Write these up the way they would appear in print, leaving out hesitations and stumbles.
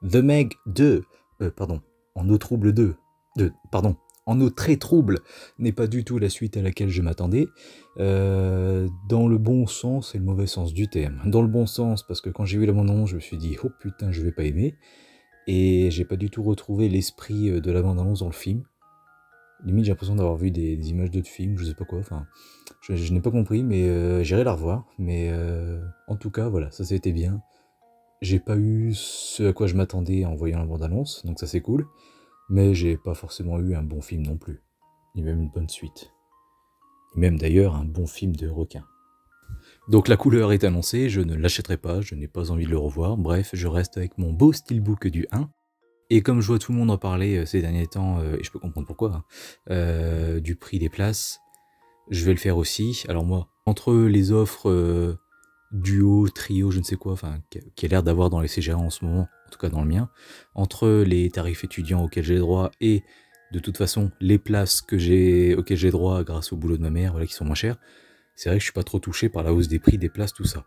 The Meg 2, pardon, en eau trouble 2, pardon, en eau très trouble, n'est pas du tout la suite à laquelle je m'attendais, dans le bon sens et le mauvais sens du terme. Dans le bon sens, parce que quand j'ai vu la bande-annonce, je me suis dit, oh putain, je vais pas aimer, et j'ai pas du tout retrouvé l'esprit de la bande-annonce dans le film. Limite, j'ai l'impression d'avoir vu des images d'autres films, je sais pas quoi, enfin, je n'ai pas compris, mais j'irai la revoir, mais en tout cas, voilà, ça c'était bien. J'ai pas eu ce à quoi je m'attendais en voyant la bande-annonce, donc ça c'est cool, mais j'ai pas forcément eu un bon film non plus, ni même une bonne suite. Et même d'ailleurs un bon film de requin. Donc la couleur est annoncée, je ne l'achèterai pas, je n'ai pas envie de le revoir, bref, je reste avec mon beau steelbook du 1. Et comme je vois tout le monde en parler ces derniers temps, et je peux comprendre pourquoi, hein, du prix des places, je vais le faire aussi. Alors moi, entre les offres duo, trio, je ne sais quoi, enfin, qui a l'air d'avoir dans les CGA en ce moment, en tout cas dans le mien, entre les tarifs étudiants auxquels j'ai droit et de toute façon les places auxquelles j'ai droit grâce au boulot de ma mère, voilà, qui sont moins chères, c'est vrai que je suis pas trop touché par la hausse des prix des places, tout ça.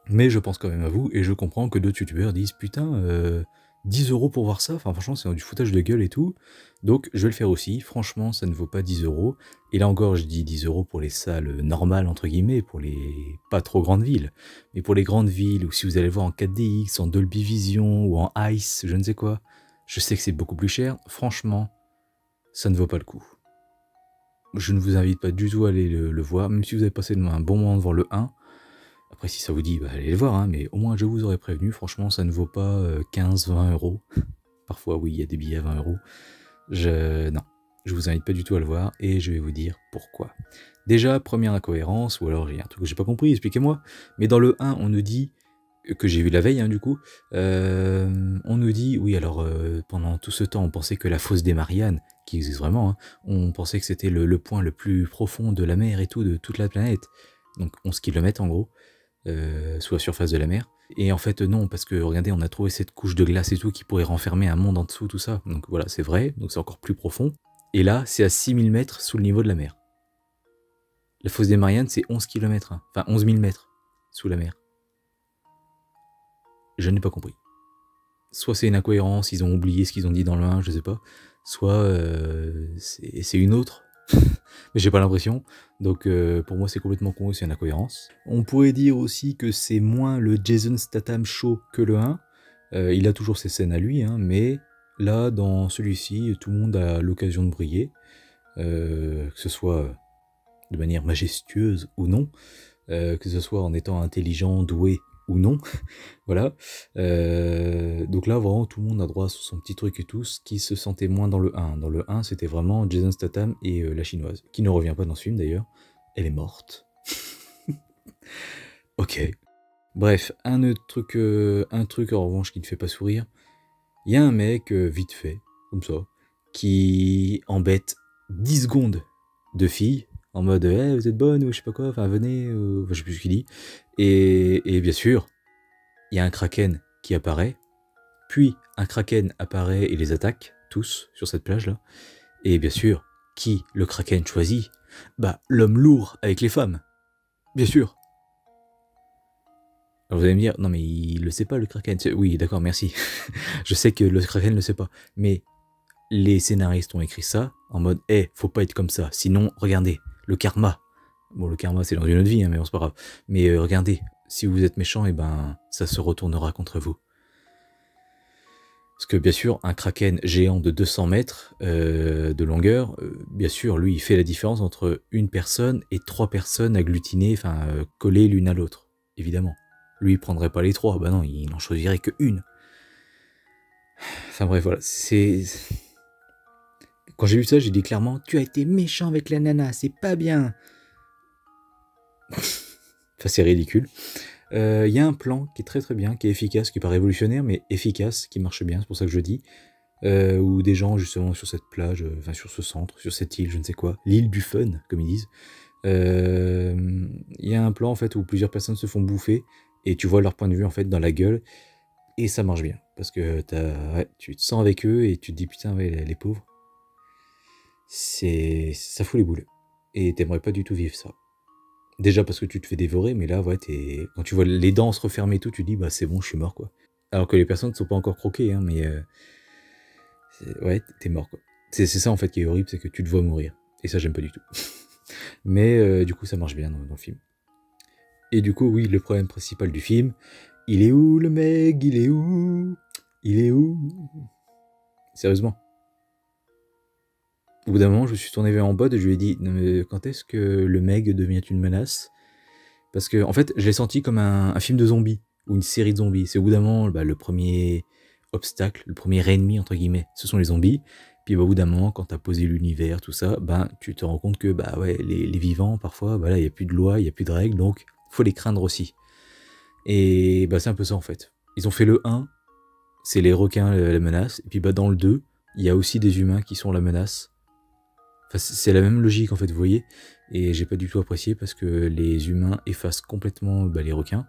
Mais je pense quand même à vous, et je comprends que d'autres youtubeurs disent putain, 10 € pour voir ça, enfin franchement c'est du foutage de gueule et tout, donc je vais le faire aussi, franchement ça ne vaut pas 10 €, et là encore je dis 10 € pour les salles normales entre guillemets, pour les pas trop grandes villes, mais pour les grandes villes, ou si vous allez voir en 4DX, en Dolby Vision, ou en Ice, je ne sais quoi, je sais que c'est beaucoup plus cher, franchement, ça ne vaut pas le coup. Je ne vous invite pas du tout à aller le voir, même si vous avez passé un bon moment devant le 1, après, si ça vous dit, bah, allez le voir, hein, mais au moins je vous aurais prévenu, franchement, ça ne vaut pas 15-20 €. Parfois, oui, il y a des billets à 20 €. Non, je vous invite pas du tout à le voir, et je vais vous dire pourquoi. Déjà, première incohérence, ou alors il y a un truc que j'ai pas compris, expliquez-moi, mais dans le 1, on nous dit, que j'ai vu la veille, hein, du coup, on nous dit, oui, alors, pendant tout ce temps, on pensait que la fosse des Mariannes, qui existe vraiment, hein, on pensait que c'était le point le plus profond de la mer et tout, de toute la planète, donc 11 km en gros, sous la surface de la mer. Et en fait non, parce que regardez, on a trouvé cette couche de glace et tout qui pourrait renfermer un monde en dessous, tout ça. Donc voilà, c'est vrai, donc c'est encore plus profond. Et là, c'est à 6000 mètres sous le niveau de la mer. La fosse des Mariannes, c'est 11 km, hein. Enfin 11 000 mètres sous la mer. Je n'ai pas compris. Soit c'est une incohérence, ils ont oublié ce qu'ils ont dit dans le 1, je sais pas. Soit c'est une autre, mais j'ai pas l'impression, donc pour moi c'est complètement con et c'est une incohérence. On pourrait dire aussi que c'est moins le Jason Statham show que le 1, il a toujours ses scènes à lui, hein, mais là dans celui-ci tout le monde a l'occasion de briller, que ce soit de manière majestueuse ou non, que ce soit en étant intelligent, doué ou non, voilà. Donc là, vraiment, tout le monde a droit à son petit truc et tout, ce qui se sentait moins dans le 1. Dans le 1, c'était vraiment Jason Statham et la chinoise, qui ne revient pas dans ce film d'ailleurs. Elle est morte. Ok. Bref, un truc en revanche qui ne fait pas sourire. Il y a un mec, vite fait, comme ça, qui embête 10 secondes de filles, en mode hey, vous êtes bonne ou je sais pas quoi, enfin venez, enfin, je sais plus ce qu'il dit. Et bien sûr, il y a un kraken qui apparaît, puis un kraken apparaît et les attaque, tous, sur cette plage-là. Et bien sûr, qui le kraken choisit? Bah, l'homme lourd avec les femmes. Bien sûr. Alors vous allez me dire, non mais il le sait pas le kraken. Oui, d'accord, merci. Je sais que le kraken le sait pas. Mais les scénaristes ont écrit ça en mode, faut pas être comme ça. Sinon, regardez, le karma. Bon, le karma, c'est dans une autre vie, hein, mais bon, c'est pas grave. Mais regardez, si vous êtes méchant, et ben, ça se retournera contre vous. Parce que bien sûr, un kraken géant de 200 mètres de longueur, bien sûr, lui, il fait la différence entre une personne et 3 personnes agglutinées, enfin, collées l'une à l'autre, évidemment. Lui, il prendrait pas les 3, bah non, il n'en choisirait que une. Enfin bref, voilà, c'est... Quand j'ai vu ça, j'ai dit clairement, tu as été méchant avec la nana, c'est pas bien. Enfin, c'est ridicule. Il y a un plan qui est très très bien, qui est efficace, qui est pas révolutionnaire, mais efficace, qui marche bien, c'est pour ça que je le dis. Où des gens, justement, sur cette plage, enfin sur ce centre, sur cette île, je ne sais quoi, l'île du fun, comme ils disent. Il y a un plan, en fait, où plusieurs personnes se font bouffer, et tu vois leur point de vue, en fait, dans la gueule, et ça marche bien. Parce que tu te sens avec eux, et tu te dis, putain, ouais, les pauvres. Ça fout les boules. Et t'aimerais pas du tout vivre ça. Déjà parce que tu te fais dévorer, mais là, ouais, quand tu vois les dents se refermer et tout, tu te dis, bah c'est bon, je suis mort, quoi. Alors que les personnes ne sont pas encore croquées, hein, mais ouais, t'es mort quoi. C'est ça en fait qui est horrible, c'est que tu te vois mourir. Et ça j'aime pas du tout. Mais du coup ça marche bien dans le film. Et du coup oui, le problème principal du film, il est où le Meg? Il est où? Il est où? Sérieusement. Au bout d'un moment, je me suis tourné vers mon pote et je lui ai dit non, mais quand est-ce que le Meg devient une menace? Parce que, en fait, je l'ai senti comme un film de zombies ou une série de zombies. C'est au bout d'un moment, bah, le premier obstacle, le premier ennemi, entre guillemets, ce sont les zombies. Puis bah, au bout d'un moment, quand t'as posé l'univers, tout ça, ben, tu te rends compte que bah, ouais, les vivants, parfois, bah, là, il n'y a plus de loi, il n'y a plus de règles, donc faut les craindre aussi. Et bah, c'est un peu ça en fait. Ils ont fait le 1, c'est les requins la menace, et puis bah, dans le 2, il y a aussi des humains qui sont la menace. Enfin, c'est la même logique en fait, vous voyez. Et j'ai pas du tout apprécié parce que les humains effacent complètement bah, les requins.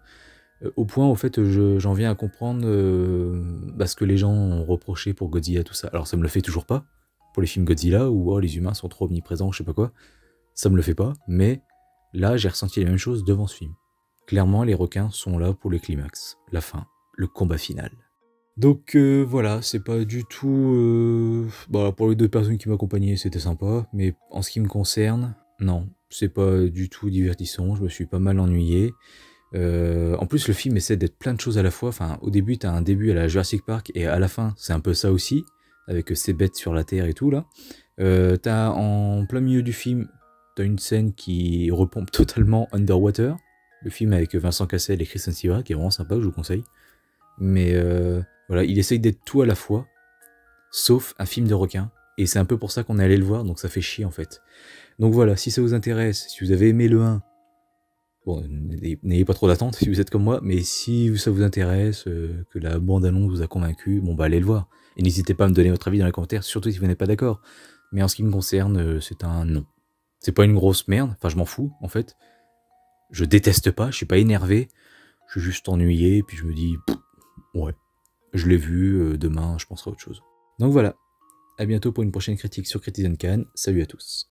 Au point, au fait, j'en viens à comprendre ce que les gens ont reproché pour Godzilla, tout ça. Alors ça me le fait toujours pas, pour les films Godzilla, où oh, les humains sont trop omniprésents, je sais pas quoi. Ça me le fait pas, mais là, j'ai ressenti la même chose devant ce film. Clairement, les requins sont là pour le climax, la fin, le combat final. Donc voilà, c'est pas du tout... Bah, pour les deux personnes qui m'accompagnaient, c'était sympa, mais en ce qui me concerne, non, c'est pas du tout divertissant, je me suis pas mal ennuyé. En plus, le film essaie d'être plein de choses à la fois. Enfin, au début, t'as un début à la Jurassic Park, et à la fin, c'est un peu ça aussi, avec ces bêtes sur la Terre et tout, là. T'as en plein milieu du film, t'as une scène qui repompe totalement Underwater, le film avec Vincent Cassel et Kristen Stewart, qui est vraiment sympa, que je vous conseille. Mais voilà, il essaye d'être tout à la fois, sauf un film de requin. Et c'est un peu pour ça qu'on est allé le voir, donc ça fait chier en fait. Donc voilà, si ça vous intéresse, si vous avez aimé le 1, bon, n'ayez pas trop d'attente si vous êtes comme moi, mais si ça vous intéresse, que la bande-annonce vous a convaincu, bon bah allez le voir. Et n'hésitez pas à me donner votre avis dans les commentaires, surtout si vous n'êtes pas d'accord. Mais en ce qui me concerne, c'est un non. C'est pas une grosse merde, enfin je m'en fous en fait. Je déteste pas, je suis pas énervé, je suis juste ennuyé, puis je me dis, ouais, je l'ai vu, demain je penserai à autre chose. Donc voilà, à bientôt pour une prochaine critique sur Citizen Khan, salut à tous.